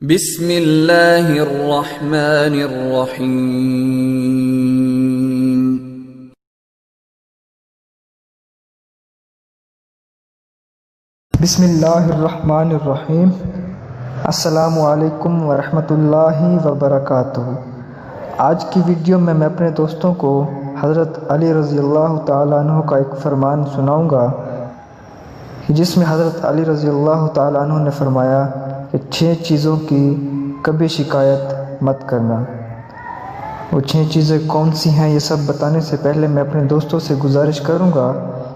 بسم اللہ الرحمن الرحیم۔ بسم اللہ الرحمن الرحیم۔ السلام علیکم ورحمۃ اللہ وبرکاتہ۔ آج کی ویڈیو میں اپنے دوستوں کو حضرت علی رضی اللہ تعالیٰ عنہ کا ایک فرمان سناؤں گا، جس میں حضرت علی رضی اللہ تعالیٰ عنہ نے فرمایا کہ 6 چیزوں کی کبھی شکایت مت کرنا۔ وہ 6 چیزیں کون سی ہیں یہ سب بتانے سے پہلے میں اپنے دوستوں سے گزارش کروں گا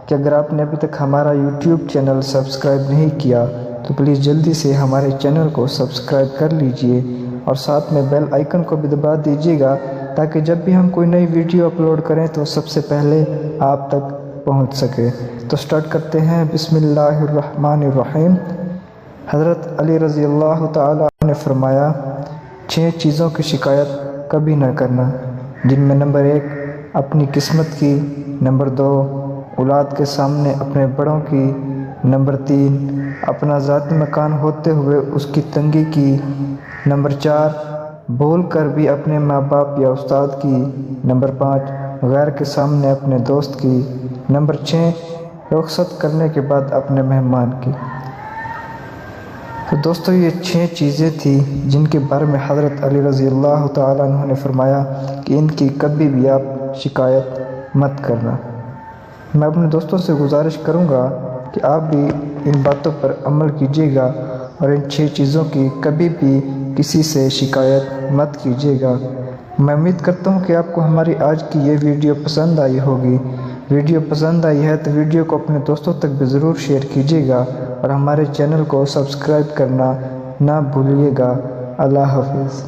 کہ اگر آپ نے ابھی تک ہمارا یوٹیوب چینل سبسکرائب نہیں کیا تو پلیز جلدی سے ہمارے چینل کو سبسکرائب کر لیجئے اور ساتھ میں بیل آئیکن کو بھی دبا دیجیے گا تاکہ جب بھی ہم کوئی نئی ویڈیو اپلوڈ کریں تو سب سے پہلے آپ تک پہنچ سکے۔ تو سٹارٹ کرتے ہیں۔ بسم اللہ الرحمن الرحیم۔ حضرت علی رضی اللہ تعالیٰ نے فرمایا 6 چیزوں کی شکایت کبھی نہ کرنا، جن میں نمبر 1 اپنی قسمت کی، نمبر 2 اولاد کے سامنے اپنے بڑوں کی، نمبر 3 اپنا ذاتی مکان ہوتے ہوئے اس کی تنگی کی، نمبر 4 بول کر بھی اپنے ماں باپ یا استاد کی، نمبر 5 غیر کے سامنے اپنے دوست کی، نمبر 6 رخصت کرنے کے بعد اپنے مہمان کی۔ تو دوستو یہ 6 چیزیں تھیں جن کے بارے میں حضرت علی رضی اللہ تعالیٰ عنہ نے فرمایا کہ ان کی کبھی بھی آپ شکایت مت کرنا۔ میں اپنے دوستوں سے گزارش کروں گا کہ آپ بھی ان باتوں پر عمل کیجیے گا اور ان 6 چیزوں کی کبھی بھی کسی سے شکایت مت کیجیے گا۔ میں امید کرتا ہوں کہ آپ کو ہماری آج کی یہ ویڈیو پسند آئی ہوگی۔ ویڈیو پسند آئی ہے تو ویڈیو کو اپنے دوستوں تک بھی ضرور شیئر کیجیے گا اور ہمارے چینل کو سبسکرائب کرنا نہ بھولیے گا۔ اللہ حافظ۔